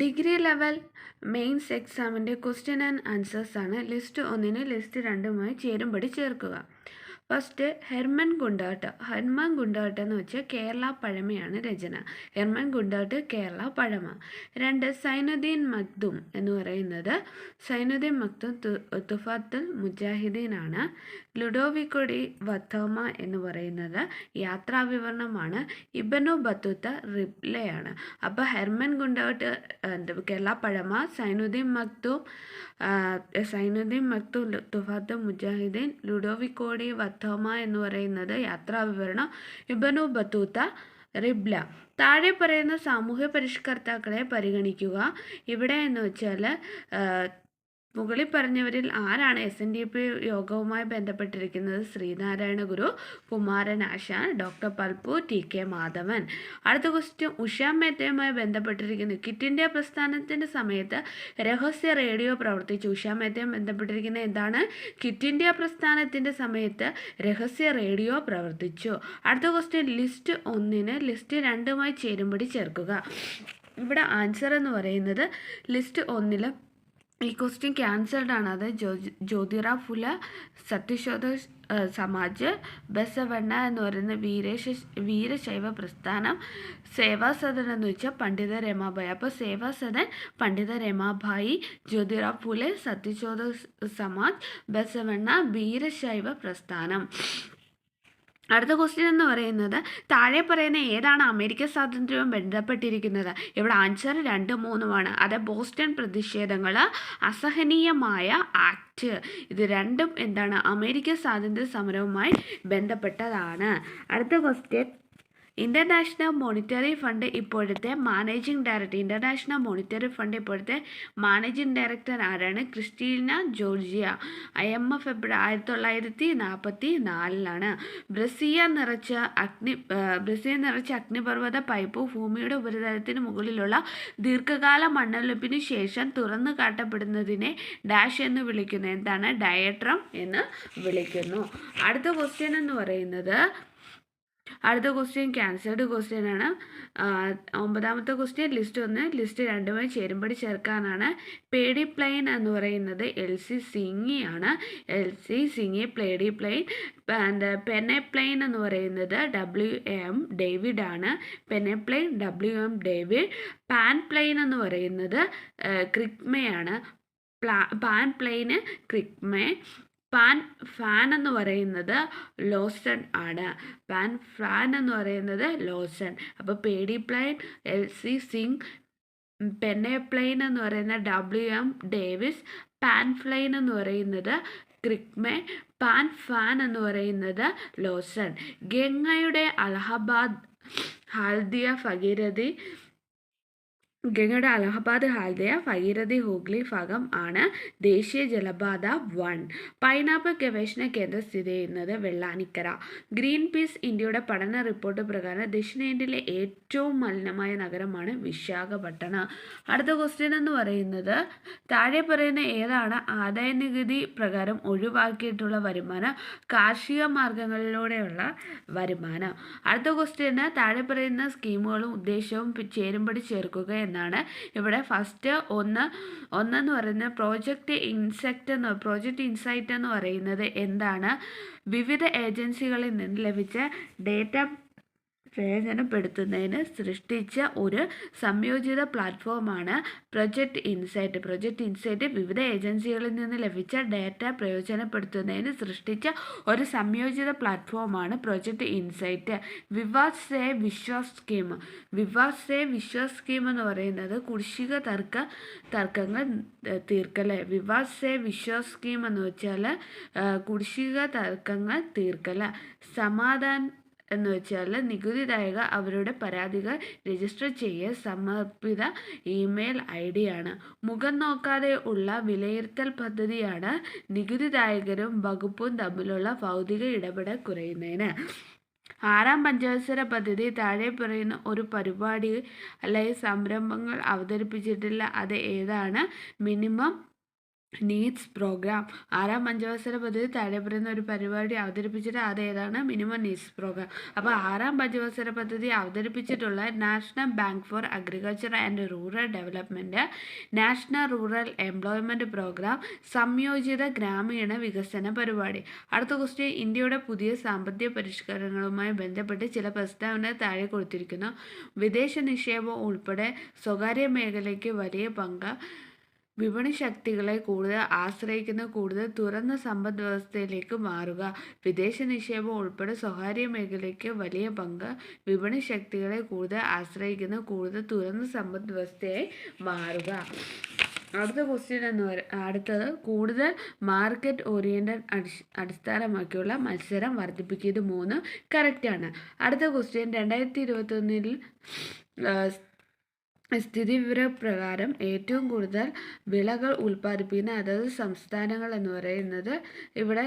Degree level mains എക്സാമിൻ്റെ question and answers ആണ്. List 1 list 2 ചേരുംപടി ചേർക്കുക. First Hermann Gundert. Hermann Gundert എന്ന് വെച്ചാൽ കേരള പഴമയാണ് രചന. Hermann Gundert Kerala Pazhama. 2 സൈനുദ്ദീൻ മഖ്ദൂം എന്ന് പറയുന്നത് സൈനുദ്ദീൻ മഖ്ദൂം തുഫാത്തുൽ മുജാഹിദീനാണ്. ലുഡോവിക്കോ ഡി വത്തോമ എന്ന് പറയുന്നത് യാത്രാവിവരണമാണ്. ഇബ്നു ബത്തൂത്ത റിബ്ലെയാണ്. അപ്പോൾ ഹെർമൻ ഗുണ്ടാട്ട് കേരള പഴമ, സൈനുദ്ദീൻ മഖ്ദൂം തുഫാത്തുൽ മുജാഹിദീൻ, ലുഡോവിക്കോ ഡി വത്തോമ എന്ന് പറയുന്നത് യാത്രാവിവരണം, ഇബ്നു ബത്തൂത്ത റിബ്ല. താഴെ പറയുന്ന സാമൂഹ്യ പരിഷ്കർത്താക്കളെ പരിഗണിക്കുക. ഇവിടെ എന്ന് വെച്ചാൽ മുകളിൽ പറഞ്ഞവരിൽ ആരാണ് SNDP യോഗവുമായി ബന്ധപ്പെട്ടിരിക്കുന്നത്? ശ്രീനാരായണ ഗുരു, കുമാരനാശാൻ, ഡോക്ടർ പൽപ്പു, TK മാധവൻ. അടുത്ത ക്വസ്റ്റ്യൻ ഉഷാ മേത്തയുമായി ബന്ധപ്പെട്ടിരിക്കുന്നു. ക്വിറ്റ് ഇന്ത്യ പ്രസ്ഥാനത്തിൻ്റെ സമയത്ത് രഹസ്യ റേഡിയോ പ്രവർത്തിച്ചു. ഉഷാ മേത്തയും ബന്ധപ്പെട്ടിരിക്കുന്നത് എന്താണ്? ക്വിറ്റ് ഇന്ത്യ പ്രസ്ഥാനത്തിൻ്റെ സമയത്ത് രഹസ്യ റേഡിയോ പ്രവർത്തിച്ചു. അടുത്ത ക്വസ്റ്റ്യൻ ലിസ്റ്റ് 1 ലിസ്റ്റ് 2 ചേരുംപടി ചേർക്കുക. ഇവിടെ ആൻസർ എന്ന് പറയുന്നത് ലിസ്റ്റ് 1 ഈ ക്വസ്റ്റ്യൻ ക്യാൻസൽഡ് ആണ്. അത് ജ്യോതിറാവ് ഫുലെ, സത്യശോധ സമാജ്, ബസവണ്ണ എന്ന് പറയുന്ന വീരശൈവ പ്രസ്ഥാനം, സേവാസദൻ എന്ന് വെച്ചാൽ പണ്ഡിത രമാഭായി. അപ്പോൾ സേവാസദൻ, പണ്ഡിത രമാഭായി, ജ്യോതിറാവ് ഫുലെ, സത്യശോധ സമാജ്, ബസവണ്ണ, വീരശൈവ പ്രസ്ഥാനം. അടുത്ത ക്വസ്റ്റ്യൻ എന്ന് പറയുന്നത് താഴെ പറയുന്ന ഏതാണ് അമേരിക്ക സ്വാതന്ത്ര്യവും ബന്ധപ്പെട്ടിരിക്കുന്നത്? ഇവിടെ ആൻസർ 2, 3 അത് ബോസ്റ്റൺ പ്രതിഷേധങ്ങൾ, അസഹനീയമായ ആക്ട്. ഇത് രണ്ടും എന്താണ്? അമേരിക്ക സ്വാതന്ത്ര്യ സമരവുമായി ബന്ധപ്പെട്ടതാണ്. അടുത്ത ക്വസ്റ്റ്യൻ ഇൻ്റർനാഷണൽ മോണിറ്ററി ഫണ്ട് ഇപ്പോഴത്തെ managing director. International monetary fund ഇപ്പോഴത്തെ മാനേജിംഗ് ഡയറക്ടർ ആരാണ്? Kristina Georgia. IMF 1944 ബ്രസീൽ നിറച്ച അഗ്നിപർവ്വത പൈപ്പ് ഭൂമിയുടെ ഉപരിതലത്തിന് മുകളിലുള്ള ദീർഘകാല മണ്ണൊലിപ്പിന് ശേഷം തുറന്നു കാട്ടപ്പെടുന്നതിനെ ഡാഷ് എന്ന് വിളിക്കുന്നു. എന്താണ്? ഡയട്രം എന്ന് വിളിക്കുന്നു. അടുത്ത ക്വസ്റ്റ്യൻ എന്ന് പറയുന്നത് അടുത്ത ക്വസ്റ്റ്യൻ ക്യാൻസൽഡ് ക്വസ്റ്റ്യൻ ആണ്. 9ാമത്തെ ക്വസ്റ്റ്യൻ ലിസ്റ്റ് 1 ലിസ്റ്റ് 2 ചേരുംപടി ചേർക്കാനാണ്. പേഡി പ്ലെയിൻ എന്ന് പറയുന്നത് LC സിംഗി ആണ്. LC സിംഗി. പ്ലേഡി പ്ലെയിൻ. പെനെ പ്ലെയിൻ എന്ന് പറയുന്നത് WM ഡേവിഡ് ആണ്. പെനെ പ്ലെയിൻ WM ഡേവിഡ്. പാൻ പ്ലെയിൻ എന്ന് പറയുന്നത് ക്രിക്മയാണ്. പാൻ പ്ലെയിന് ക്രിക്മേ. ഫാൻ എന്ന് പറയുന്നത് ലോസൺ ആണ്. ഫാൻ എന്ന് പറയുന്നത് ലോസൺ. അപ്പോൾ pediplain LC King, penne plain എന്ന് പറയുന്നത് WM ഡേവിസ്, പാൻ പ്ലെയിൻ എന്ന് പറയുന്നത് ക്രിക്മേ, ഫാൻ എന്ന് പറയുന്നത് ലോസൺ. ഗംഗയുടെ അലഹബാദ് ഹാൽദിയ ഭഗീരഥി ഭഗീരഥി ഹൂഗ്ലി ഭാഗം ആണ് ദേശീയ ജലപാത 1. പൈനാപ്പിൾ ഗവേഷണ കേന്ദ്രം സ്ഥിതി ചെയ്യുന്നത് വെള്ളാനിക്കര. ഗ്രീൻ പീസ് ഇന്ത്യയുടെ പഠന റിപ്പോർട്ട് പ്രകാരം ദക്ഷിണേന്ത്യയിലെ ഏറ്റവും മലിനമായ നഗരമാണ് വിശാഖപട്ടണം. അടുത്ത ക്വസ്റ്റ്യൻ എന്ന് പറയുന്നത് താഴെ പറയുന്ന ഏതാണ് ആദായ നികുതി പ്രകാരം ഒഴിവാക്കിയിട്ടുള്ള വരുമാനം? കാർഷിക മാർഗങ്ങളിലൂടെയുള്ള വരുമാനം. അടുത്ത ക്വസ്റ്റ്യന് താഴെ പറയുന്ന സ്കീമുകളും ഉദ്ദേശവും ചേരുംപടി ചേർക്കുക എന്നാണ്. ഇവിടെ ഫസ്റ്റ് ഒന്നെന്ന് പറയുന്നത് പ്രോജക്റ്റ് ഇൻസൈറ്റ് എന്ന് പറയുന്നത് എന്താണ്? വിവിധ ഏജൻസികളിൽ നിന്ന് ലഭിച്ച ഡേറ്റ പ്രയോജനപ്പെടുത്തുന്നതിന് സൃഷ്ടിച്ച ഒരു സംയോജിത പ്ലാറ്റ്ഫോമാണ് പ്രൊജക്റ്റ് ഇൻസൈറ്റ്. വിവിധ ഏജൻസികളിൽ നിന്ന് ലഭിച്ച ഡേറ്റ പ്രയോജനപ്പെടുത്തുന്നതിന് സൃഷ്ടിച്ച ഒരു സംയോജിത പ്ലാറ്റ്ഫോമാണ് project insight. Vivad say Vishwas scheme എന്ന് പറയുന്നത് കുടിശ്ശിക തർക്കങ്ങൾ തീർക്കൽ. വിവാദ് സേ വിശ്വാസ് സ്കീം എന്ന് വെച്ചാൽ കുടിശ്ശിക തർക്കങ്ങൾ തീർക്കൽ. സമാധാൻ എന്ന് വെച്ചാൽ നികുതിദായകർ അവരുടെ പരാതികൾ രജിസ്റ്റർ ചെയ്യ സമർപ്പിത ഇമെയിൽ ID ആണ്. മുഖം നോക്കാതെ ഉള്ള വിലയിരുത്തൽ പദ്ധതിയാണ് നികുതിദായകരും വകുപ്പും തമ്മിലുള്ള ഭൗതിക ഇടപെടൽ കുറയുന്നതിന്. 6ാം പഞ്ചവത്സര പദ്ധതി താഴെ പറയുന്ന ഒരു പരിപാടി അല്ലെങ്കിൽ സംരംഭങ്ങൾ അവതരിപ്പിച്ചിട്ടില്ല. അത് ഏതാണ്? Minimum needs programme. ആറാം പഞ്ചവത്സര പദ്ധതി താഴെ പറയുന്ന ഒരു പരിപാടി അവതരിപ്പിച്ചിട്ട് അതേതാണ്? Minimum needs programme. അപ്പോൾ ആറാം പഞ്ചവത്സര പദ്ധതി അവതരിപ്പിച്ചിട്ടുള്ള national bank for agriculture and rural development, national rural employment programme, സംയോജിത ഗ്രാമീണ വികസന പരിപാടി. അടുത്ത ക്വസ്റ്റ്യൻ, ഇന്ത്യയുടെ പുതിയ സാമ്പത്തിക പരിഷ്കരണങ്ങളുമായി ബന്ധപ്പെട്ട് ചില പ്രസ്താവനകൾ താഴെ കൊടുത്തിരിക്കുന്നു. വിദേശ നിക്ഷേപം ഉൾപ്പെടെ സ്വകാര്യ മേഖലയ്ക്ക് വലിയ പങ്ക്, വിപണി ശക്തികളെ കൂടുതൽ ആശ്രയിക്കുന്ന കൂടുതൽ തുറന്ന സമ്പദ് വ്യവസ്ഥയിലേക്ക് മാറുക. വിദേശ നിക്ഷേപം ഉൾപ്പെടെ സ്വകാര്യ മേഖലയ്ക്ക് വലിയ പങ്ക്, വിപണി ശക്തികളെ കൂടുതൽ ആശ്രയിക്കുന്ന കൂടുതൽ തുറന്ന സമ്പദ് വ്യവസ്ഥയായി മാറുക. അടുത്ത ക്വസ്റ്റ്യൻ അടുത്തത്, കൂടുതൽ മാർക്കറ്റ് ഓറിയൻറ്റഡ് അടിസ്ഥാനമാക്കിയുള്ള മത്സരം വർദ്ധിപ്പിക്കുക. ഇത് 3 കറക്റ്റാണ്. അടുത്ത ക്വസ്റ്റ്യൻ, 2021 സ്ഥിതിവിവരപ്രകാരം ഏറ്റവും കൂടുതൽ വിളകൾ ഉൽപ്പാദിപ്പിക്കുന്ന അതത് സംസ്ഥാനങ്ങൾ എന്ന് പറയുന്നത് ഇവിടെ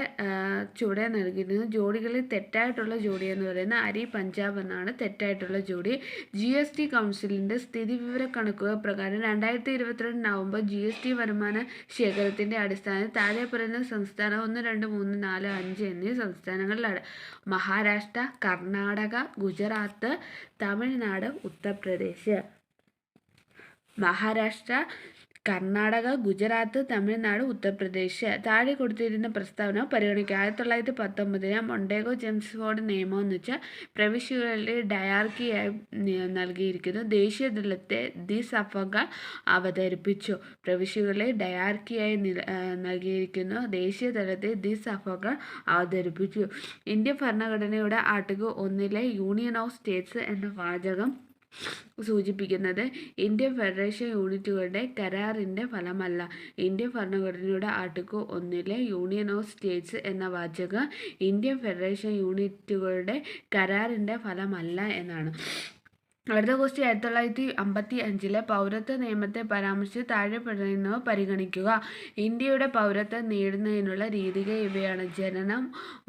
ചുവടെ നൽകിയിരിക്കുന്നത്. ജോഡികളിൽ തെറ്റായിട്ടുള്ള ജോഡി എന്ന് പറയുന്നത് അരി പഞ്ചാബ് എന്നാണ് തെറ്റായിട്ടുള്ള ജോഡി. GST കൗൺസിലിൻ്റെ സ്ഥിതിവിവര കണക്കുകൾ പ്രകാരം 2022 നവംബർ GST വരുമാന ശേഖരത്തിൻ്റെ അടിസ്ഥാനത്തിൽ താഴെ പറയുന്ന സംസ്ഥാനം 1, 2, 3, 4, 5 എന്നീ സംസ്ഥാനങ്ങളിലാണ്. മഹാരാഷ്ട്ര, കർണാടക, ഗുജറാത്ത്, തമിഴ്നാട്, ഉത്തർപ്രദേശ്. മഹാരാഷ്ട്ര, കർണാടക, ഗുജറാത്ത്, തമിഴ്നാട്, ഉത്തർപ്രദേശ്. താഴെ കൊടുത്തിരുന്ന പ്രസ്താവന പരിഗണിക്കുക. 1919 മൊണ്ടേഗോ ജെംസ്ഫോർഡ് നിയമം എന്ന് വെച്ചാൽ പ്രവിശ്യകളിലെ ഡയാർക്കിയായി നൽകിയിരിക്കുന്നു. ദേശീയ തലത്തെ ദിസഫകൾ അവതരിപ്പിച്ചു. പ്രവിശ്യകളെ ഡയാർക്കിയായി നൽകിയിരിക്കുന്നു. ദേശീയ തലത്തെ ദിസഫകൾ അവതരിപ്പിച്ചു. ഇന്ത്യൻ ഭരണഘടനയുടെ ആർട്ടിക്കിൾ 1 യൂണിയൻ ഓഫ് സ്റ്റേറ്റ്സ് എന്ന വാചകം സൂചിപ്പിക്കുന്നത് ഇന്ത്യൻ ഫെഡറേഷൻ യൂണിറ്റുകളുടെ കരാറിൻ്റെ ഫലമല്ല. ഇന്ത്യൻ ഭരണഘടനയുടെ ആർട്ടിക്കിൾ 1 യൂണിയൻ ഓഫ് സ്റ്റേറ്റ്സ് എന്ന വാചകം ഇന്ത്യൻ ഫെഡറേഷൻ യൂണിറ്റുകളുടെ കരാറിൻ്റെ ഫലമല്ല എന്നാണ്. അടുത്ത ക്വസ്റ്റ്യൻ, 1955 പൗരത്വ നിയമത്തെ പരാമർശിച്ച് താഴെ പറയുന്നവ പരിഗണിക്കുക. ഇന്ത്യയുടെ പൗരത്വം നേടുന്നതിനുള്ള രീതികൾ ഇവയാണ്. ജനനം,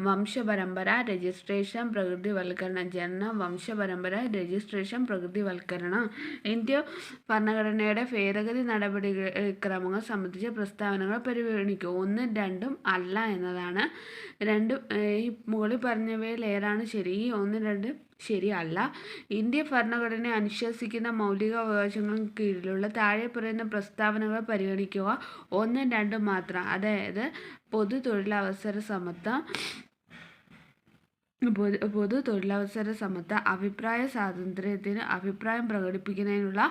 വംശപരമ്പര, രജിസ്ട്രേഷൻ, പ്രകൃതിവൽക്കരണം. ജനനം, വംശപരമ്പര, രജിസ്ട്രേഷൻ, പ്രകൃതിവൽക്കരണം. ഇന്ത്യ ഭരണഘടനയുടെ ഭേദഗതി നടപടിക്രമങ്ങൾ സംബന്ധിച്ച പ്രസ്താവനകൾ പരിഗണിക്കുക. 1, 2 അല്ല എന്നതാണ്. ഈ മുകളിൽ പറഞ്ഞവയിൽ ഏതാണ് ശരി? 1, 2 ശരിയല്ല. ഇന്ത്യ ഭരണഘടന അനുശാസിക്കുന്ന മൗലികാവകാശങ്ങൾക്ക് കീഴിലുള്ള താഴെ പറയുന്ന പ്രസ്താവനകൾ പരിഗണിക്കുക. 1, 2 മാത്രം. അതായത് പൊതു തൊഴിലവസര സമത്വം, അഭിപ്രായ സ്വാതന്ത്ര്യത്തിന് അഭിപ്രായം പ്രകടിപ്പിക്കുന്നതിനുള്ള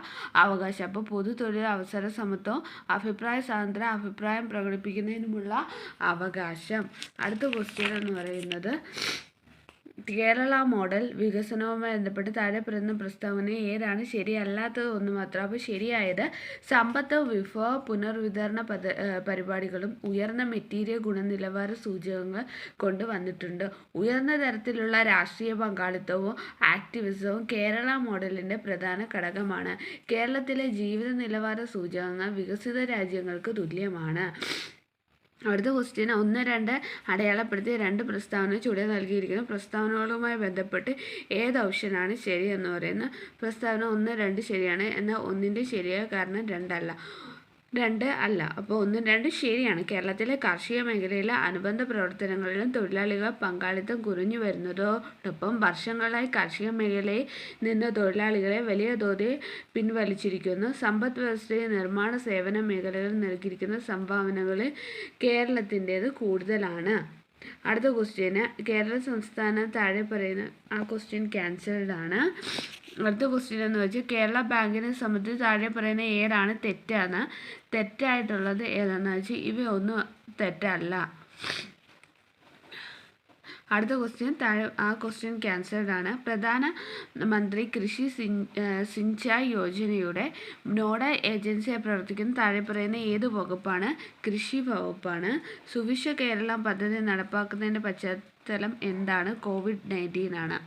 അവകാശം. അപ്പോൾ പൊതു തൊഴിലവസര സമത്വം, അഭിപ്രായ സ്വാതന്ത്ര്യം, അഭിപ്രായം പ്രകടിപ്പിക്കുന്നതിനുമുള്ള അവകാശം. അടുത്ത ക്വസ്റ്റ്യൻ എന്ന് പറയുന്നത്, കേരള മോഡൽ വികസനവുമായി ബന്ധപ്പെട്ട് താഴെ പറയുന്ന പ്രസ്താവന ഏതാണ് ശരിയല്ലാത്തത്? 1 മാത്രം. അപ്പോൾ ശരിയായത്, സമ്പത്ത് വിഭവ പുനർവിതരണ പരിപാടികളും ഉയർന്ന മെറ്റീരിയൽ ഗുണനിലവാര സൂചകങ്ങൾ കൊണ്ടുവന്നിട്ടുണ്ട്. ഉയർന്ന തരത്തിലുള്ള രാഷ്ട്രീയ പങ്കാളിത്തവും ആക്ടിവിസവും കേരള മോഡലിൻ്റെ പ്രധാന ഘടകമാണ്. കേരളത്തിലെ ജീവിത നിലവാര സൂചകങ്ങൾ വികസിത രാജ്യങ്ങൾക്ക് തുല്യമാണ്. അടുത്ത ക്വസ്റ്റ്യൻ, 1, 2 അടയാളപ്പെടുത്തിയ 2 പ്രസ്താവന ചുവടെ നൽകിയിരിക്കുന്നു. പ്രസ്താവനകളുമായി ബന്ധപ്പെട്ട് ഏത് ഓപ്ഷനാണ് ശരി എന്ന് പറയുന്നത്? പ്രസ്താവന 1, 2 ശരിയാണ്. എന്നാൽ 1ൻ്റെ ശരിയായ കാരണം 2 അല്ല. 2 അല്ല. അപ്പോൾ 1, 2 ശരിയാണ്. കേരളത്തിലെ കാർഷിക മേഖലയിലെ അനുബന്ധ പ്രവർത്തനങ്ങളിലും തൊഴിലാളികൾ പങ്കാളിത്തം കുറഞ്ഞു വരുന്നതോടൊപ്പം വർഷങ്ങളായി കാർഷിക മേഖലയിൽ നിന്ന് തൊഴിലാളികളെ വലിയ തോതിൽ പിൻവലിച്ചിരിക്കുന്നു. സമ്പദ് വ്യവസ്ഥയിൽ നിർമ്മാണ സേവന മേഖലകളിൽ നൽകിയിരിക്കുന്ന സംഭാവനകളിൽ കേരളത്തിൻ്റേത് കൂടുതലാണ്. അടുത്ത ക്വസ്റ്റ്യന്, കേരള സംസ്ഥാനം താഴെ പറയുന്ന ആ ക്വസ്റ്റ്യൻ ക്യാൻസൽഡ് ആണ്. അടുത്ത ക്വസ്റ്റ്യൻ എന്ന് വെച്ചാൽ കേരള ബാങ്കിനെ സംബന്ധിച്ച് താഴെ പറയുന്ന ഏതാണ് തെറ്റാണ്? തെറ്റായിട്ടുള്ളത് ഏതാണെന്ന് വെച്ചാൽ ഇവയൊന്നും തെറ്റല്ല. അടുത്ത ക്വസ്റ്റ്യൻ ആ ക്വസ്റ്റ്യൻ ക്യാൻസൽഡ് ആണ്. പ്രധാനമന്ത്രി കൃഷി സിഞ്ചായ് യോജനയുടെ നോഡൽ ഏജൻസിയായി പ്രവർത്തിക്കുന്ന താഴെ പറയുന്ന ഏത് വകുപ്പാണ്? കൃഷി വകുപ്പാണ്. സുഭിക്ഷ കേരളം പദ്ധതി നടപ്പാക്കുന്നതിൻ്റെ പശ്ചാത്തലം എന്താണ്? COVID-19 ആണ്.